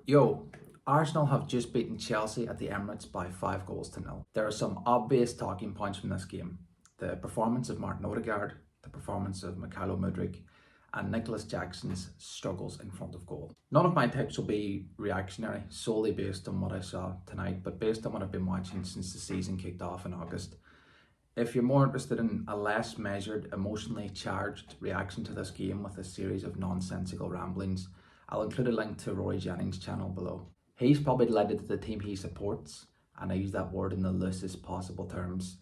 Yo, Arsenal have just beaten Chelsea at the Emirates by 5 goals to 0. There are some obvious talking points from this game. The performance of Martin Odegaard, the performance of Mikhailo Mudryk, and Nicholas Jackson's struggles in front of goal. None of my tips will be reactionary, solely based on what I saw tonight, but based on what I've been watching since the season kicked off in August. If you're more interested in a less measured, emotionally charged reaction to this game with a series of nonsensical ramblings, I'll include a link to Rory Jennings' channel below. He's probably delighted that the team he supports, and I use that word in the loosest possible terms,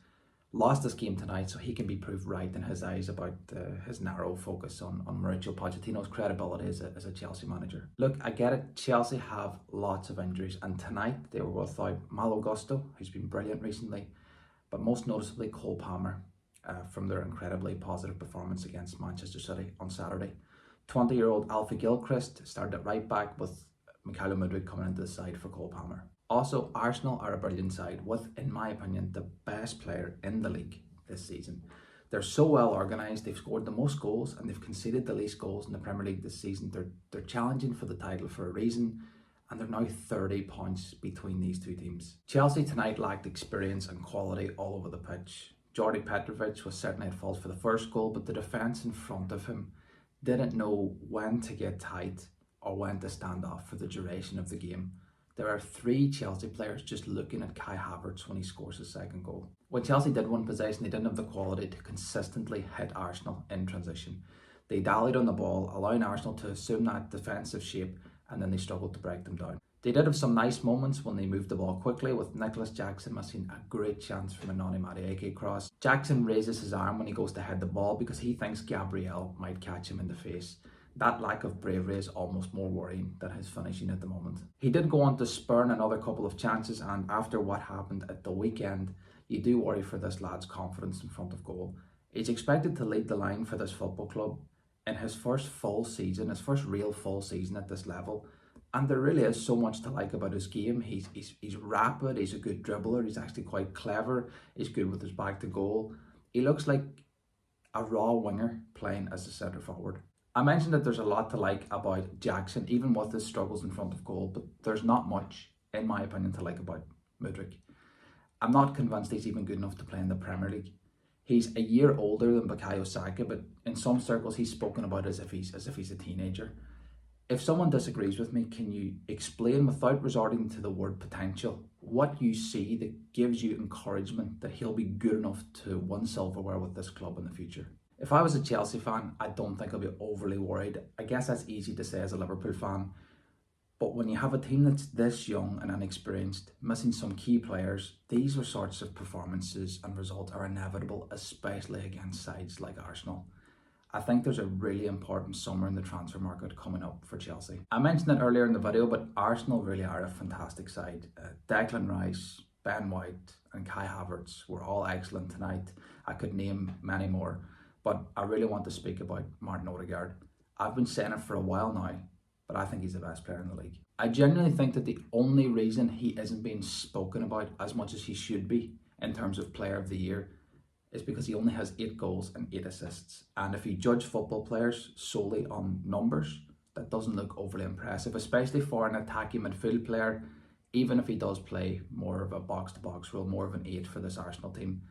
lost this game tonight, so he can be proved right in his eyes about his narrow focus on Mauricio Pochettino's credibility as a Chelsea manager. Look, I get it, Chelsea have lots of injuries, and tonight they were without Malo Gusto, who's been brilliant recently, but most noticeably Cole Palmer from their incredibly positive performance against Manchester City on Saturday. 20-year-old Alfie Gilchrist started at right back with Mikhailo Mudryk coming into the side for Cole Palmer. Also, Arsenal are a brilliant side with, in my opinion, the best player in the league this season. They're so well organised, they've scored the most goals and they've conceded the least goals in the Premier League this season. They're challenging for the title for a reason, and they're now 30 points between these two teams. Chelsea tonight lacked experience and quality all over the pitch. Jordi Petrovic was certainly at fault for the first goal, but the defence in front of him didn't know when to get tight or when to stand off for the duration of the game. There are 3 Chelsea players just looking at Kai Havertz when he scores his second goal. When Chelsea did win possession, they didn't have the quality to consistently hit Arsenal in transition. They dallied on the ball, allowing Arsenal to assume that defensive shape, and then they struggled to break them down. They did have some nice moments when they moved the ball quickly, with Nicholas Jackson missing a great chance from a Noni Madueke cross. Jackson raises his arm when he goes to head the ball because he thinks Gabriel might catch him in the face. That lack of bravery is almost more worrying than his finishing at the moment. He did go on to spurn another couple of chances, and after what happened at the weekend, you do worry for this lad's confidence in front of goal. He's expected to lead the line for this football club in his first full season, his first real full season at this level. And there really is so much to like about his game. He's rapid, he's a good dribbler, he's actually quite clever, he's good with his back to goal. He looks like a raw winger playing as a centre forward. I mentioned that there's a lot to like about Jackson, even with his struggles in front of goal, but there's not much, in my opinion, to like about Mudryk. I'm not convinced he's even good enough to play in the Premier League. He's a year older than Bukayo Saka, but in some circles he's spoken about as if he's a teenager. If someone disagrees with me, can you explain, without resorting to the word potential, what you see that gives you encouragement that he'll be good enough to win silverware with this club in the future? If I was a Chelsea fan, I don't think I'd be overly worried. I guess that's easy to say as a Liverpool fan. But when you have a team that's this young and inexperienced, missing some key players, these are sorts of performances and results are inevitable, especially against sides like Arsenal. I think there's a really important summer in the transfer market coming up for Chelsea. I mentioned it earlier in the video, but Arsenal really are a fantastic side. Declan Rice, Ben White and Kai Havertz were all excellent tonight. I could name many more, but I really want to speak about Martin Odegaard. I've been saying it for a while now, but I think he's the best player in the league. I genuinely think that the only reason he isn't being spoken about as much as he should be in terms of player of the year is because he only has 8 goals and 8 assists. And if you judge football players solely on numbers, that doesn't look overly impressive, especially for an attacking midfield player, even if he does play more of a box-to-box role, more of an 8 for this Arsenal team.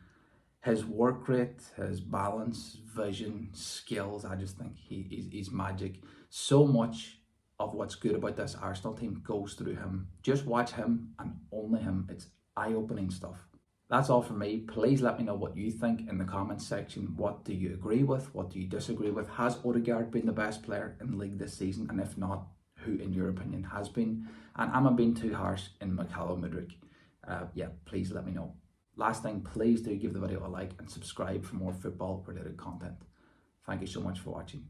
His work rate, his balance, vision, skills, I just think he's magic. So much of what's good about this Arsenal team goes through him. Just watch him and only him. It's eye-opening stuff. That's all from me. Please let me know what you think in the comments section. What do you agree with? What do you disagree with? Has Odegaard been the best player in the league this season? And if not, who in your opinion has been? And am I being too harsh in Mikhailo Mudryk? Yeah, please let me know. Last thing, please do give the video a like and subscribe for more football related content. Thank you so much for watching.